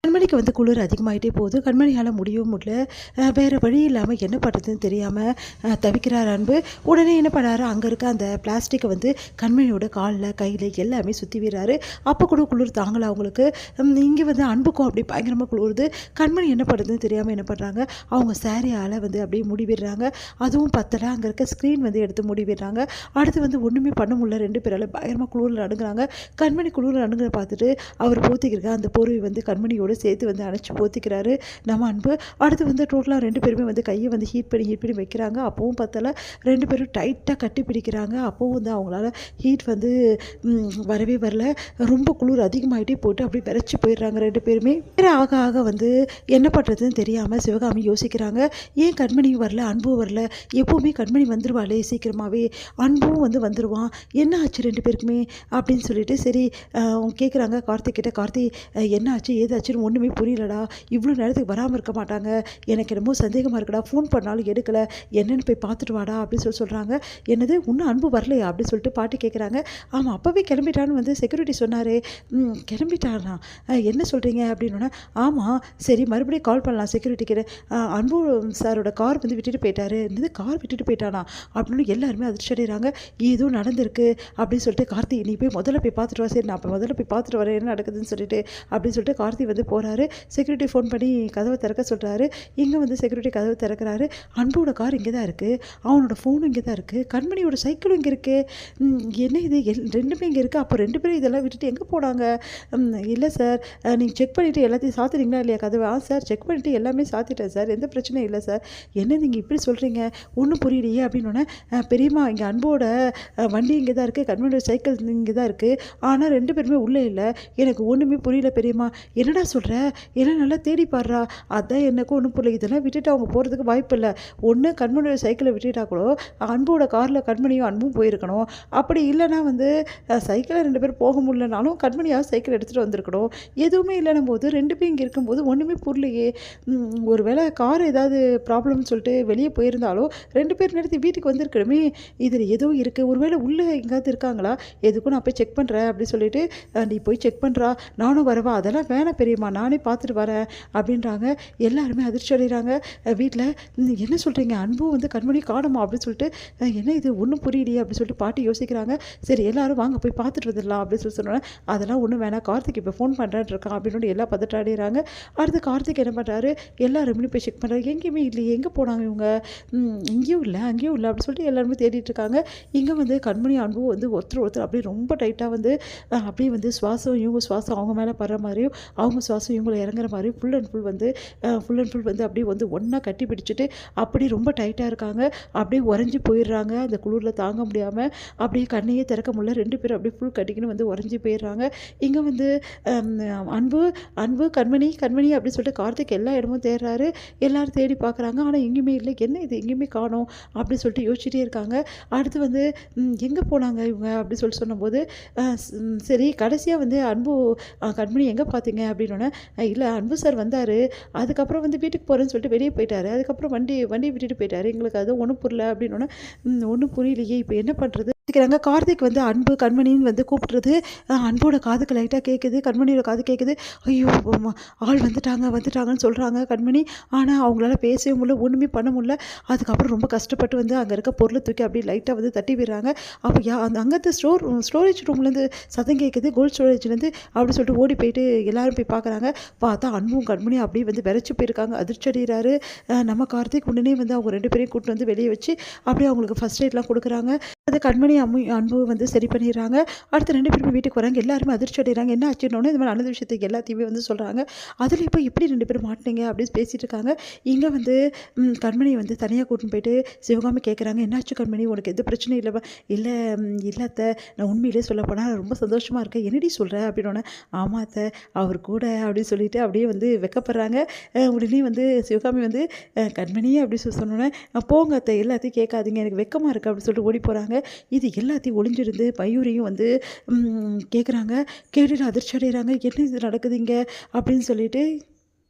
கண்மணிக்கு வந்து குளிர் அதிகமாகிட்டே போகுது. கண்மணியால் முடியவும் முடியல. வேறு வழி இல்லாமல் என்ன பண்ணுறதுன்னு தெரியாமல் தவிக்கிறார் அன்பு. உடனே என்ன பண்ணாரு, அங்கே இருக்க அந்த பிளாஸ்டிக்கை வந்து கண்மணியோட காலில் கையில் எல்லாமே சுற்றி விடுறாரு. அப்போ கூட குளிர் தாங்கலை அவங்களுக்கு. இங்கே வந்து அன்புக்கும் அப்படி பயங்கரமாக குளிருது. கண்மணி என்ன பண்ணுறதுன்னு தெரியாமல் என்ன பண்ணுறாங்க, அவங்க சாரியால் வந்து அப்படியே மூடி விடுறாங்க. அதுவும் பத்தலை. அங்கே இருக்க ஸ்க்ரீன் வந்து எடுத்து மூடி விடுறாங்க. அடுத்து வந்து ஒன்றுமே பண்ண முடியல. 2 பேரால் பயங்கரமாக குளிரில் நடுங்குறாங்க. கண்மணி குளிரில் நடுங்குற பார்த்துட்டு அவர் போத்திக்கிருக்க அந்த போர்வை வந்து கண்மணியோட சேர்த்து வந்து அணைச்சி போத்திக்கிறாரு நம்ம அன்பு. அடுத்து வந்து டோட்டலாக 2 பேருமே வந்து கையை வந்து ஹீட் பண்ணி வைக்கிறாங்க. அப்பவும் பத்தலை. 2 பேரும் டைட்டாக கட்டி பிடிக்கிறாங்க. அப்போவும் வந்து அவங்களால ஹீட் வந்து வரவே வரல. ரொம்ப குளிர் அதிகமாகிட்டே போட்டு அப்படி விரைச்சி போயிடுறாங்க 2 பேருமே. ஆக ஆக வந்து என்ன பண்ணுறதுன்னு தெரியாமல் சிவகாமி யோசிக்கிறாங்க. ஏன் கண்மணியும் வரல, அன்பும் வரல? எப்போவுமே கண்மணி வந்துடுவாளே சீக்கிரமாகவே, அன்பும் வந்து வந்துடுவான். என்ன ஆச்சு 2 பேருக்குமே அப்படின்னு சொல்லிட்டு சரி கேட்குறாங்க கார்த்திக் கிட்ட. கார்த்தி என்ன ஆச்சு ஏதாச்சுன்னு ஒன்றுமே புரியலடா, இவ்வளோ நேரத்துக்கு வராமல் இருக்க மாட்டாங்க, எனக்கு என்னமோ சந்தேகமாக இருக்குடா, ஃபோன் பண்ணாலும் எடுக்கலை, என்னென்னு போய் பார்த்துட்டு வாடா அப்படின்னு சொல்கிறாங்க. என்னது இன்னும் அன்பு வரலையா அப்படின்னு சொல்லிட்டு பாட்டி கேட்குறாங்க. ஆமாம் அப்போவே கிளம்பிட்டான்னு வந்து செக்யூரிட்டி சொன்னாரே. கிளம்பிட்டானா, என்ன சொல்கிறீங்க அப்படின்னா, ஆமாம் சரி மறுபடியும் கால் பண்ணலாம் செக்யூரிட்டிக்கு. அன்பு சாரோட கார் வந்து விட்டுட்டு போயிட்டாரு. என்னது கார் விட்டுட்டு போயிட்டானா அப்படின்னு எல்லாருமே அதிர்ச்சி அடைகிறாங்க. ஏதோ நடந்திருக்கு அப்படின்னு சொல்லிட்டு கார்த்தி நீ போய் முதல்ல போய் பார்த்துட்டு வா. சரி நான் இப்போ முதல்ல போய் பார்த்துட்டு வரேன் என்ன நடக்குதுன்னு சொல்லிட்டு அப்படின்னு சொல்லிட்டு கார்த்தி வந்து போகிறாரு. செக்யூரிட்டி ஃபோன் பண்ணி கதவை திறக்க சொல்கிறாரு. இங்கே வந்து செக்யூரிட்டி கதவை திறக்கிறாரு. அன்போட கார் இங்கே தான் இருக்குது, அவனோட ஃபோனும் இங்கே தான் இருக்குது, கண்மணியோட சைக்கிளும் இங்கே இருக்குது. என்ன இது 2மே இங்கே இருக்குது. அப்போ 2 பேரும் இதெல்லாம் விட்டுட்டு எங்கே போனாங்க? இல்லை சார் நீங்கள் செக் பண்ணிவிட்டு எல்லாத்தையும் சாத்துறீங்களா இல்லையா கதவை? சார் செக் பண்ணிவிட்டு எல்லாமே சாத்திட்டேன் சார், எந்த பிரச்சனையும் இல்லை சார். என்ன நீங்கள் இப்படி சொல்கிறீங்க, ஒன்றும் புரியலையே அப்படின்னோடனே பெரியம்மா இங்கே அன்போட வண்டி இங்கே தான் இருக்குது, கண்மணியோட சைக்கிள் இங்கே தான் இருக்குது, ஆனால் 2 பேருமே உள்ளே இல்லை. எனக்கு ஒன்றுமே புரியல பெரியம்மா. என்னடா சொல்கிற, எல்லாம் நல்லா தேடி பாடுறா. அதான் எனக்கும் ஒன்றும் புரியல. இதெல்லாம் விட்டுட்டு அவங்க போகிறதுக்கு வாய்ப்பு இல்லை. ஒன்று கண்மணியோட சைக்கிளை விட்டுட்டா கூட அன்போட காரில் கண்மணியும் அன்பும் போயிருக்கணும். அப்படி இல்லைனா வந்து சைக்கிளை 2 பேர் போக முடியலனாலும் கண்மணியாக சைக்கிள் எடுத்துகிட்டு வந்திருக்கணும். எதுவுமே இல்லைன்னும் போது 2 பேரும் இங்கே இருக்கும்போது ஒன்றுமே புரியலையே. ஒரு வேளை கார் ஏதாவது ப்ராப்ளம்னு சொல்லிட்டு வெளியே போயிருந்தாலும் 2 பேர் நேரத்தை வீட்டுக்கு வந்திருக்கணுமே. இதில் ஏதோ இருக்குது. ஒருவேளை உள்ளே எங்கேயாவது இருக்காங்களா, எதுக்கும் நான் போய் செக் பண்ணுறேன் அப்படின்னு சொல்லிட்டு நீ போய் செக் பண்ணுறா, நானும் வரவா? அதெல்லாம் வேணாம் பெரியம்மா, நானே பார்த்துட்டு வரேன் அப்படின்றாங்க. எல்லாருமே அதிர்ச்சி அடைகிறாங்க வீட்டில். என்ன சொல்கிறீங்க, அன்பும் வந்து கண்மணி காணுமா அப்படின்னு சொல்லிட்டு என்ன இது ஒன்றும் புரியலையே அப்படின்னு சொல்லிட்டு பாட்டி யோசிக்கிறாங்க. சரி எல்லாரும் வாங்க போய் பார்த்துட்டு வந்துடலாம் அப்படின்னு சொல்லி சொன்னோன்னே அதெல்லாம் ஒன்றும் வேணாம், கார்த்திக் இப்போ ஃபோன் பண்ணுறேன் இருக்கான் அப்படின்னு எல்லாம் பதட்டாடுறாங்க. அடுத்து கார்த்திக் என்ன பண்ணுறாரு, எல்லாருமே போய் செக் பண்ணுறாரு. எங்கேயுமே இல்லையே, எங்கே போனாங்க இவங்க, இங்கேயும் இல்லை அங்கேயும் இல்லை அப்படின்னு சொல்லிட்டு எல்லாருமே தேடிட்டு இருக்காங்க. இங்கே வந்து கண்மணி அன்பும் வந்து ஒருத்தர் அப்படியே ரொம்ப டைட்டாக வந்து அப்படியே வந்து சுவாசம் இவங்க சுவாசம் அவங்க மேலே படுற மாதிரியும் அவங்க சுவாசம் இவங்களை இறங்குற மாதிரியும் ஃபுல் அண்ட் ஃபுல் வந்து அப்படியே வந்து ஒன்றா கட்டி பிடிச்சிட்டு அப்படி ரொம்ப டைட்டாக இருக்காங்க. அப்படியே உறைஞ்சி போயிடுறாங்க. அந்த குளிரில் தாங்க முடியாமல் அப்படியே கண்ணையே திறக்க முடியல. 2 பேரும் அப்படியே ஃபுல் கட்டிக்கின்னு வந்து உறைஞ்சி போயிடுறாங்க. இங்கே வந்து அன்பு கண்மணி அப்படின்னு சொல்லிட்டு கார்த்திக் எல்லா இடமும் தேடுறாரு. எல்லோரும் தேடி பார்க்குறாங்க. ஆனால் எங்கேயுமே இல்லை. என்ன இது எங்கேயுமே காணோம் அப்படின்னு சொல்லிட்டு யோசிச்சுட்டே இருக்காங்க. அடுத்து வந்து எங்கே போனாங்க இவங்க அப்படின்னு சொல்லி சொன்னபோது சரி கடைசியாக வந்து அன்பு கண்மணி எங்கே பார்த்தீங்க அப்படின்னோடனே இல்லை அன்பு சார் வந்தார், அதுக்கப்புறம் வந்து வீட்டுக்கு போகிறேன்னு சொல்லிட்டு வெளியே போயிட்டார், அதுக்கப்புறம் வண்டியை விட்டுட்டு போயிட்டார், எங்களுக்கு அது ஒன்றும் புரியல அப்படின்னோடனே ஒன்றும் புரியலையே இப்போ என்ன பண்ணுறது க்கிறாங்க. கார்த்திக் வந்து அன்பு கண்மணின்னு வந்து கூப்பிட்றது அன்போட காதுக்கு லைட்டாக கேட்குது, கண்மணியோட காது கேட்குது. ஐயோ ஆள் வந்துட்டாங்கன்னு சொல்கிறாங்க கண்மணி. ஆனால் அவங்களால பேசவே முடியல, ஒன்றுமே பண்ண முடியல. அதுக்கப்புறம் ரொம்ப கஷ்டப்பட்டு வந்து அங்கே இருக்க பொருளை தூக்கி அப்படியே லைட்டாக வந்து தட்டி விடுறாங்க. அப்போ அந்த அங்கத்து ஸ்டோரேஜ் ரூம்லேருந்து சத்தம் கேட்குது, கோல்ட் ஸ்டோரேஜ்லேருந்து அப்படின்னு சொல்லிட்டு ஓடி போயிட்டு எல்லாரும் போய் பார்க்குறாங்க. பார்த்தா அன்பும் கண்மணியும் அப்படியே வந்து விரைச்சி போயிருக்காங்க. அதிர்ச்சி அடைகிறாரு நம்ம கார்த்திக். உடனே வந்து அவங்க 2 பேரையும் கூப்பிட்டு வந்து வெளியே வச்சு அப்படியே அவங்களுக்கு ஃபஸ்ட் எய்ட்லாம் கொடுக்குறாங்க. அது கண்மணி அன்பு வந்து சரி பண்ணிடுறாங்க. அடுத்து 2 பேருமே வீட்டுக்கு வராங்க. எல்லாருமே அதிர்ச்சி அடைகிறாங்க. என்ன ஆச்சுன்னொன்னே இது மாதிரி நடந்த விஷயத்துக்கு எல்லாத்தையுமே வந்து சொல்கிறாங்க. அதில் இப்போ எப்படி 2 பேரும் மாட்டினீங்க அப்படின்னு பேசிகிட்டு இருக்காங்க. இங்கே வந்து கண்மணியை வந்து தனியாக கூட்டின்னு போயிட்டு சிவகாமி கேட்குறாங்க, என்னாச்சு கண்மணி, உனக்கு எந்த பிரச்சனையும் இல்லைவா? இல்லை அத்தை, நான் உண்மையிலே சொல்ல போனால் ரொம்ப சந்தோஷமாக இருக்கேன். என்னடி சொல்கிறேன் அப்படின்னோடனே ஆமா அத்தை அவர் கூட அப்படின்னு சொல்லிட்டு அப்படியே வந்து வெக்கப்படுறாங்க. உடனே வந்து சிவகாமி வந்து கண்மணி அப்படி சொன்னோன்னே போங்க அத்தை எல்லாத்தையும் கேட்காதீங்க, எனக்கு வெக்கமாக இருக்குது அப்படின்னு சொல்லிட்டு ஓடி போகிறாங்க. இது எல்லாத்தையும் ஒளிஞ்சிருந்து மயூரியும் வந்து கேட்குறாங்க. கேட்டுட்டு அதிர்ச்சி அடைகிறாங்க. என்ன இது நடக்குதுங்க அப்படின்னு சொல்லிட்டு